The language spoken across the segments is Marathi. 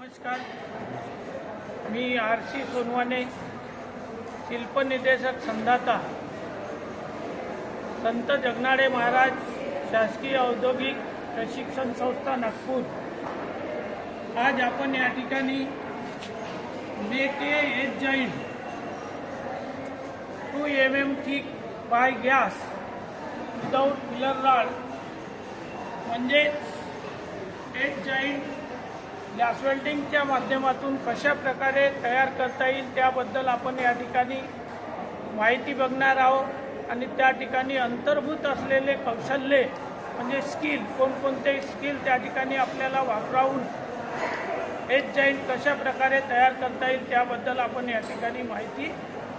नमस्कार, मी आर.सी. सोनवाने, शिल्पनिदेशक संधाता, संत जगनाडे महाराज शासकीय औद्योगिक प्रशिक्षण संस्था नागपूर। आज आपण या ठिकाणी make edge joint 2 mm thick by gas without filler rod म्हणजे एज जॉइंट गॅस वेल्डिंगच्या माध्यमातून कशा प्रकारे तयार करता येईल त्याबद्दल आपण या ठिकाणी माहिती बघणार आहोत। आणि त्या ठिकाणी अंतर्भूत असलेले कौशल्य म्हणजे स्किल, कोणकोणते स्किल त्या ठिकाणी आपल्याला वापरावून एज जॉइंट कशा प्रकारे तयार करता येईल त्याबद्दल आपण या ठिकाणी माहिती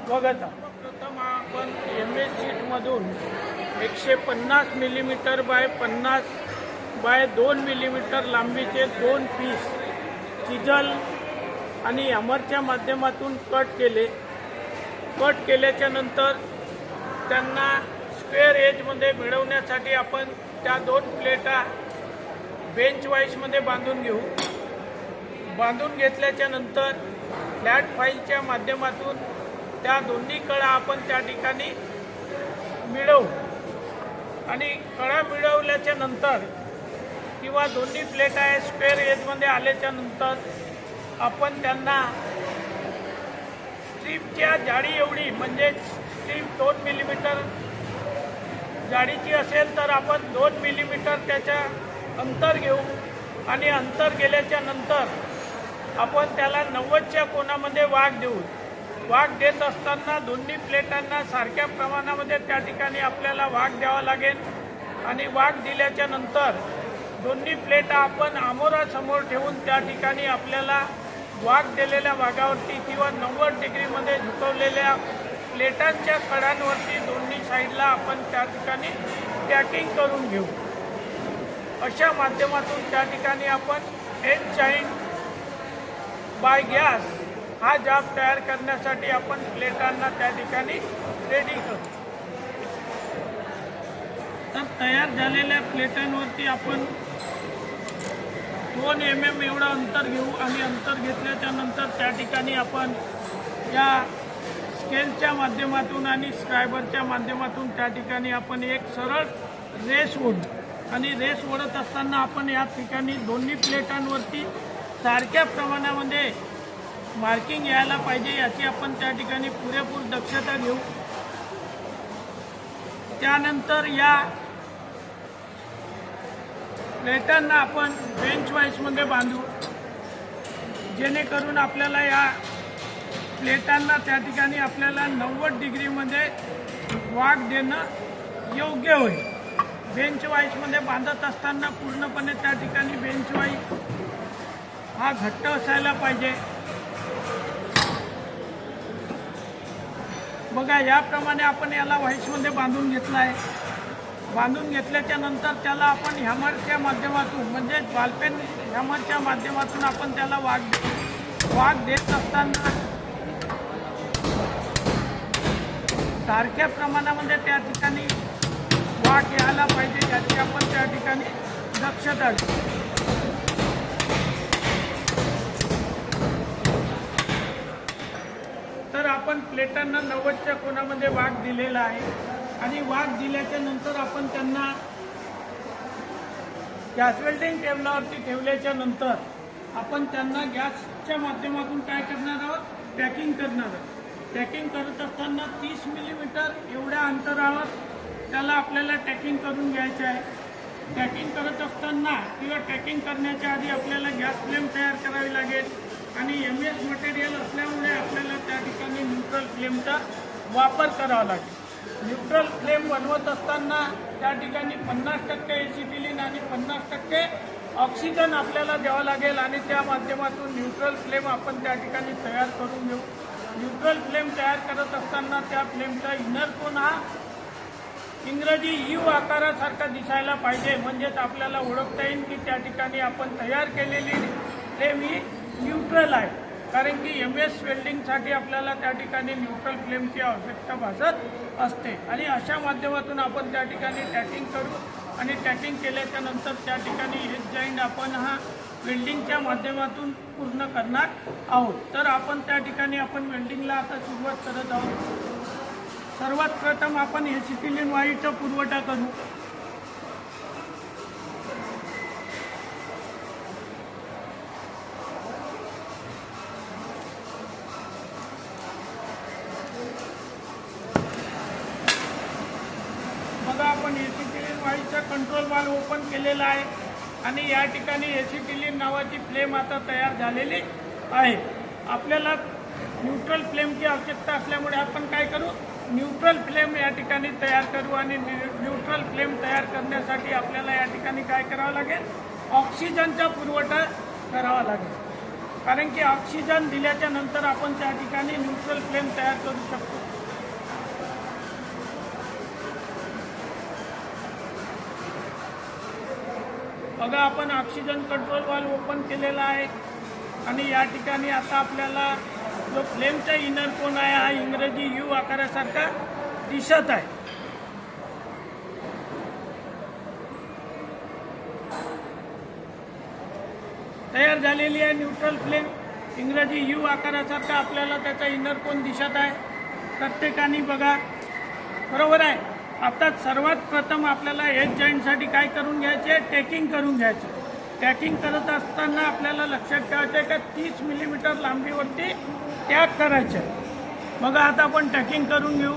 बघत आहोत। प्रथम आपण MS शीटमधून 150 मिलीमीटर बाय 50 बाय 2 मिलीमीटर लांबीचे 2 पीस चिजल आणि हॅमरच्या माध्यमातून कट केले। कट केल्याच्या नंतर त्यांना स्क्वेअर एजमध्ये मिळवण्यासाठी आपण त्या 2 प्लेटा बेंच वाईजमध्ये बांधून घेऊ। बांधून घेतल्याच्या नंतर फ्लॅट फाईलच्या माध्यमातून त्या दोन्ही कळा आपण त्या ठिकाणी मिळवू। आणि कळा मिळवल्याच्या नंतर किंवा दोन्ही प्लेटा स्क्वेअर एजमध्ये आल्याच्या नंतर आपण त्यांना स्ट्रीपच्या जाडी एवढी म्हणजे स्ट्रीप 2 मिलीमीटर जाडीची असेल तर आपण 2 मिलीमीटर त्याच्या अंतर घेऊ। आणि अंतर गेल्याच्या नंतर आपण त्याला 90च्या कोनामध्ये वाघ देऊ। वाघ देत असताना दोन्ही प्लेटांना सारख्या प्रमाणामध्ये त्या ठिकाणी आपल्याला वाघ द्यावा लागेल। आणि वाघ दिल्याच्या नंतर दोन्ही प्लेटा आपण आमोरासमोर ठेवून त्या ठिकाणी आपल्याला वाघ दिलेल्या वाघावरती किंवा 90 डिग्रीमध्ये झुकवलेल्या प्लेटांच्या कडांवरती दोन्ही साईडला आपण त्या ठिकाणी पॅकिंग करून घेऊ। अशा माध्यमातून त्या ठिकाणी आपण एज जॉइंट बाय गॅस हा जॉब तयार करण्यासाठी आपण प्लेटांना त्या ठिकाणी रेडी करू। तर तयार झालेल्या प्लेटांवरती आपण 2 mm एवढं अंतर घेऊ। आणि अंतर घेतल्याच्या नंतर त्या ठिकाणी आपण या स्केलच्या माध्यमातून आणि स्क्रायबरच्या माध्यमातून त्या ठिकाणी आपण एक सरळ रेस ओढू। आणि रेस ओढत असताना आपण या ठिकाणी दोन्ही प्लेटांवरती सारख्या प्रमाणामध्ये मार्किंग यायला पाहिजे याची आपण त्या ठिकाणी पुरेपूर दक्षता घेऊ। त्यानंतर या प्लेटांना आपण बेंच वाईजमध्ये बांधू, जेणेकरून आपल्याला या प्लेटांना त्या ठिकाणी आपल्याला 90 डिग्रीमध्ये वाघ देणं योग्य होईल। बेंच वाईजमध्ये बांधत असताना पूर्णपणे त्या ठिकाणी बेंच वाईज हा घट्ट असायला पाहिजे। बघा, याप्रमाणे आपण याला व्हाईसमध्ये बांधून घेतला आहे। बांधून घेतल्याच्या नंतर त्याला आपण हॅमरच्या माध्यमातून म्हणजे बॉलपेन हॅमरच्या माध्यमातून आपण त्याला वाघ देत असताना सारख्या प्रमाणामध्ये त्या ठिकाणी वाघ यायला पाहिजे याची आपण त्या ठिकाणी दक्षता घेऊ। तर आपण प्लेटांना 90च्या कोनामध्ये वाघ दिलेला आहे। आणि वाघ दिल्याच्या नंतर आपण त्यांना गॅस वेल्डिंग टेबलावरती ठेवल्याच्या नंतर आपण त्यांना गॅसच्या माध्यमातून काय करणार आहोत, पॅकिंग करणार आहोत। पॅकिंग करत असताना 30 मिलीमीटर एवढ्या अंतरावर त्याला आपल्याला टॅकिंग करून घ्यायचं आहे। पॅकिंग करत असताना किंवा पॅकिंग करण्याच्या आधी आपल्याला गॅस फ्लेम तयार करावी लागेल। आणि MS मटेरियल असल्यामुळे आपल्याला त्या ठिकाणी न्यूट्रल फ्लेमचा वापर करावा लागेल। न्यूट्रल फ्लेम बनवत असताना त्या ठिकाणी 50% एसिटिलीन आणि 50% ऑक्सिजन आपल्याला द्यावं लागेल। आणि त्या माध्यमातून न्यूट्रल फ्लेम आपण त्या ठिकाणी तयार करून घेऊ। न्यूट्रल फ्लेम तयार करत असताना त्या फ्लेमचा इनर कोन हा इंग्रजी U आकारासारखा दिसायला पाहिजे, म्हणजेच आपल्याला ओळखता येईल की त्या ठिकाणी आपण तयार केलेली फ्लेम ही न्यूट्रल आहे। कारण की MS वेल्डिंगसाठी आपल्याला त्या ठिकाणी न्यूट्रल फ्लेमची आवश्यकता भासत असते। आणि अशा माध्यमातून आपण त्या ठिकाणी टॅकिंग करू। आणि टॅकिंग केल्याच्या नंतर त्या ठिकाणी एज जॉइंट आपण हा वेल्डिंगच्या माध्यमातून पूर्ण करणार आहोत। तर आपण त्या ठिकाणी आपण वेल्डिंगला आता सुरुवात करत आहोत। सर्वात प्रथम आपण एसिटिलीन वायूचा पुरवठा करू। बघा आपण एसिटिलीन वायूचा कंट्रोल वाल्व ओपन केलेला आहे आणि या ठिकाणी एसिटिलीन नावाची फ्लेम आता तयार झालेली आहे। आपल्याला न्यूट्रल फ्लेमची आवश्यकता असल्यामुळे आपण काय करू, न्यूट्रल फ्लेम या ठिकाणी तयार करू। आणि न्यूट्रल फ्लेम तयार करण्यासाठी आपल्याला या ठिकाणी काय करावं लागेल, ऑक्सिजनचा पुरवठा करावा लागेल, कारण की ऑक्सिजन दिल्याच्या नंतर आपण त्या ठिकाणी न्यूट्रल फ्लेम तयार करू शकतो। बघा आपण ऑक्सिजन कंट्रोल वाल्व ओपन केलेला आहे आणि या ठिकाणी आता आपल्याला जो फ्लेमचा इनर कोन आहे हा इंग्रजी यू आकारासारखा दिसत आहे। तयार झालेली आहे न्यूट्रल फ्लेम इंग्रजी यू आकारासारखा आपल्याला त्याचा इनर कोन दिसत आहे प्रत्येकाने। बघा बरोबर आहे। आता सर्वात प्रथम आपल्याला एज जॉईंटसाठी काय करून घ्यायचे, टॅकिंग करून घ्यायचे। टॅकिंग करत असताना आपल्याला लक्षात ठेवायचं आहे का 30 मिलीमीटर लांबीवरती टॅग करायचे। बघा आता आपण टॅकिंग करून घेऊ।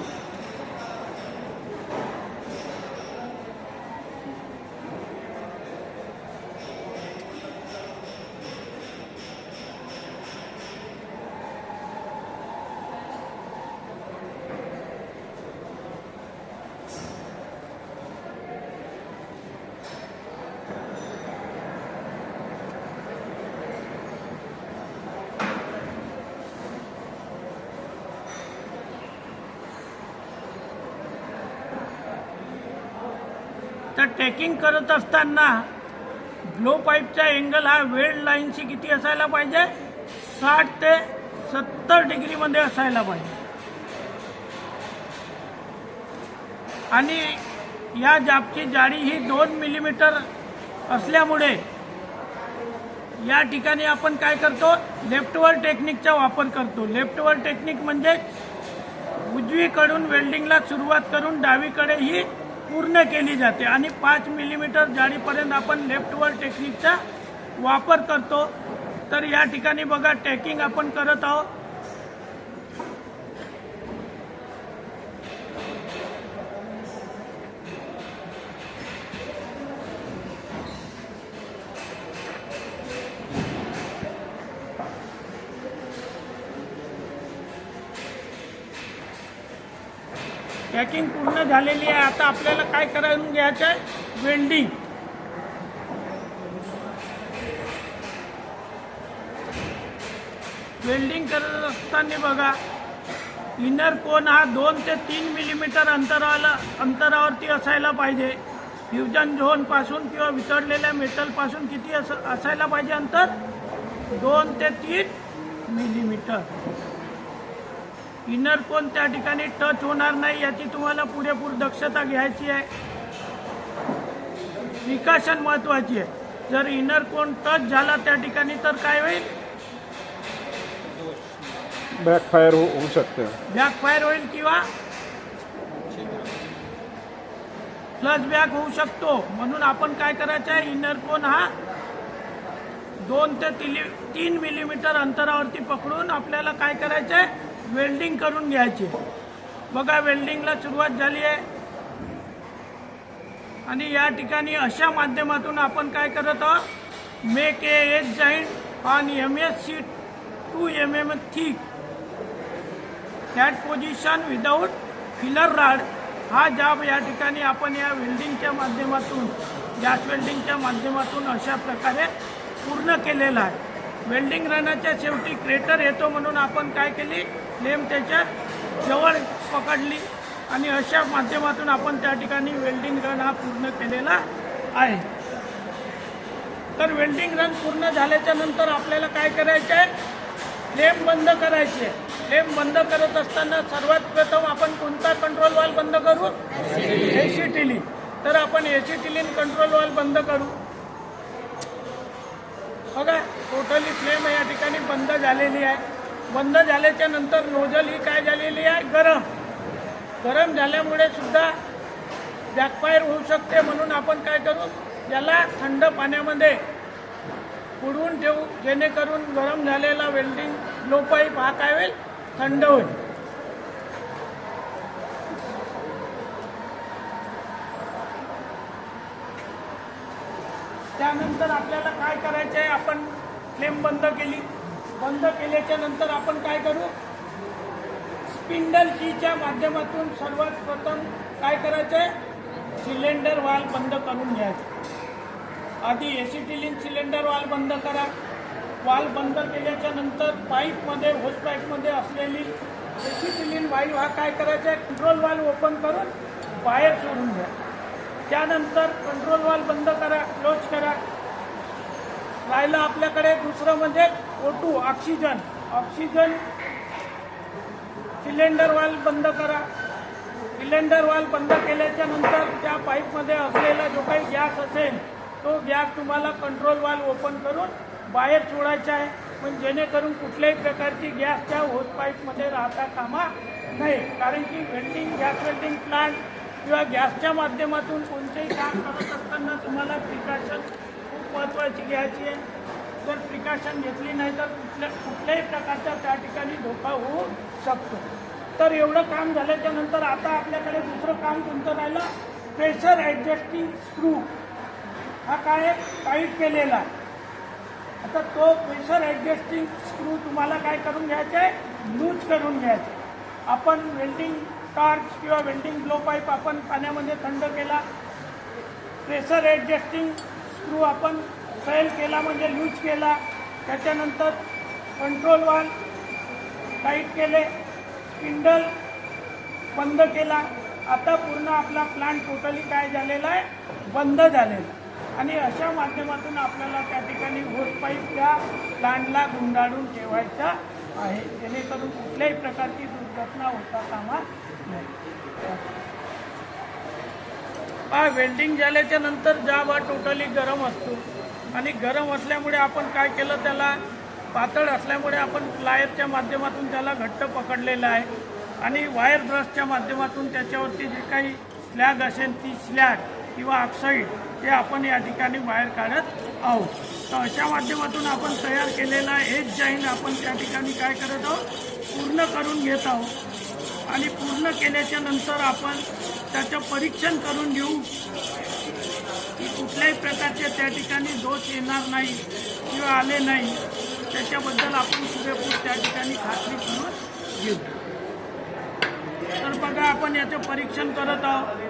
तर टॅकिंग करत असताना ब्लो पाईपचा एंगल हा वेल्ड लाईनशी किती असायला पाहिजे, 60 ते 70 डिग्रीमध्ये असायला पाहिजे। आणि या जाबची जाडी ही 2 मिलीमीटर असल्यामुळे या ठिकाणी आपण काय करतो, लेफ्टवर टेक्निकचा वापर करतो। लेफ्टवर टेक्निक म्हणजे उजवीकडून वेल्डिंगला सुरुवात करून डावीकडे ही पूर्ण केली जाते आणि 5 मिलीमीटर जाडीपर्यंत आपण लेफ्टवर टेक्निकचा वापर करतो। तर या ठिकाणी बघा टॅकिंग आपण करत आहोत। टॅकिंग पूर्ण झालेली आहे। आता आपल्याला काय करून घ्यायचं आहे, वेल्डिंग। वेल्डिंग करत असताना बघा इनर कोन हा 2 ते 3 मिलीमीटर अंतरावरती असायला पाहिजे। फ्युजन झोन पासून किंवा वितळलेल्या मेटल पासून किती असायला पाहिजे अंतर, 2 ते 3 मिलीमीटर। इनर कोन त्या ठिकाणी टच होणार नाही याची तुम्हाला पुरेपूर दक्षता घ्यायची आहे। प्रिकॉशन महत्वाची आहे। जर इनर कोन टच झाला त्या ठिकाणी तर काय होईल, बॅकफायर होऊ शकते, बॅकफायर होईल किंवा फ्लश बॅक होऊ शकतो। म्हणून आपण काय करायचं आहे, इनर कोन हा 2 ते 3 मिलीमीटर अंतरावरती पकडून आपल्याला काय करायचं आहे, वेल्डिंग करून घ्यायचे। बघा वेल्डिंगला सुरुवात झाली आहे आणि या ठिकाणी अशा माध्यमातून आपण काय करत आहोत, make a edge joint on MS sheet 2 mm thick that position without filler rod. हा जॉब या ठिकाणी आपण या वेल्डिंगच्या माध्यमातून, गॅस वेल्डिंगच्या माध्यमातून अशा प्रकारे पूर्ण केलेला आहे। वेल्डिंग रनाच्या शेवटी क्रेटर येतो म्हणून आपण काय केली, फ्लेम त्याच्या जवळ पकडली आणि अशा माध्यमातून आपण त्या ठिकाणी वेल्डिंग रन हा पूर्ण केलेला आहे। तर वेल्डिंग रन पूर्ण झाल्याच्या नंतर आपल्याला काय करायचं आहे, फ्लेम बंद करायची आहे। फ्लेम बंद करत असताना सर्वात प्रथम आपण कोणता कंट्रोल वाल्व बंद करू, एसिटिलीन। तर आपण एसिटिलीन कंट्रोल वाल्व बंद करू। बघा टोटली फ्लेम या ठिकाणी बंद झालेली आहे. बंद झाल्याच्या नंतर नोझल ही काय झालेली आहे, गरम झाल्यामुळे सुद्धा बॅकफायर होऊ शकते. म्हणून आपण काय करू, याला थंड पाण्यामध्ये बुडवून ठेवू, जेणेकरून गरम झालेला वेल्डिंग लो पाईप हा काय होईल, थंड होईल. त्यानंतर आपल्याला काय करायचं आहे, आपण फ्लेम बंद केली. बंद केल्याच्या नंतर आपण काय करू, स्पिंडल कीच्या माध्यमातून सर्वात प्रथम काय करायचं आहे, सिलेंडर वाल्व बंद करून घ्यायचं. आधी एसिटिलीन सिलेंडर वाल्व बंद करा. वाल्व बंद केल्याच्या नंतर पाईपमध्ये होस पाईपमध्ये असलेली एसिटिलीन वायू हा काय करायचा आहे, कंट्रोल वाल्व ओपन करून बाहेर सोडून घ्या. त्यानंतर कंट्रोल वाल्व बंद करा, क्लोज करा. राहिलं आपल्याकडे दुसरं म्हणजे O2 ऑक्सिजन सिलेंडर वाल्व बंद करा. सिलेंडर वाल्व बंद केल्याच्या नंतर त्या पाईपमध्ये असलेला जो काही गॅस असेल तो गॅस तुम्हाला कंट्रोल वाल्व ओपन करून बाहेर सोडायचा आहे. पण जेणेकरून कुठल्याही प्रकारची गॅस त्या होस पाईपमध्ये राहता कामा नये. कारण की गॅस वेल्डिंग प्लांट किंवा गॅसच्या माध्यमातून कोणतेही काम करत असताना तुम्हाला प्रिकॉशन खूप महत्त्वाची घ्यायची आहे. जर प्रिकॉशन घेतली नाही तर कुठल्याही प्रकारचा त्या ठिकाणी धोका होऊ शकतो. तर एवढं काम झाल्याच्या नंतर आता आपल्याकडे दुसरं काम कोणतं राहिलं, प्रेशर ॲडजस्टिंग स्क्रू हा काय टाईट केलेला आहे. आता तो प्रेशर ॲडजस्टिंग स्क्रू तुम्हाला काय करून घ्यायचा आहे, लूज करून घ्यायचा आहे. आपण वेल्डिंग टॉर्च किंवा वेल्डिंग ब्लो पाईप आपण पाण्यामध्ये थंड केला, प्रेशर ॲडजस्टिंग स्क्रू आपण फेल केला म्हणजे लूज केला. त्याच्यानंतर कंट्रोल वाल्व टाईट केले, स्पिंडल बंद केला. आता पूर्ण आपला प्लांट टोटली काय झालेला आहे, बंद झालेला आहे. आणि अशा माध्यमातून आपल्याला त्या ठिकाणी होस पाईप त्या प्लांटला गुंडाळून ठेवायचा आहे, जेणेकरून कुठल्याही प्रकारची दुर्घटना होता कामा नये. वेल्डिंग झाल्याच्या नंतर जाब टोटली गरम असतो आणि गरम असल्यामुळे आपण काय केलं, त्याला पातळ असल्यामुळे आपण प्लायरच्या माध्यमातून त्याला घट्ट पकडलेलं आहे आणि वायर ब्रशच्या माध्यमातून त्याच्यावरती जे काही स्लॅग असेल ती स्लॅग किंवा ऑक्साईड ते आपण या ठिकाणी बाहेर काढत आहोत. तर अशा माध्यमातून आपण तयार केलेला एज जॉईंट आपण त्या ठिकाणी काय करत आहोत, पूर्ण करून घेत आहोत. आणि पूर्ण केल्याच्या नंतर आपण त्याचं परीक्षण करून घेऊ की कुठल्याही प्रकारचे त्या ठिकाणी दोष येणार नाही किंवा आले नाही, त्याच्याबद्दल आपण पुरेपूर त्या ठिकाणी खात्री करून घेऊ. तर बघा आपण याचं परीक्षण करत आहोत.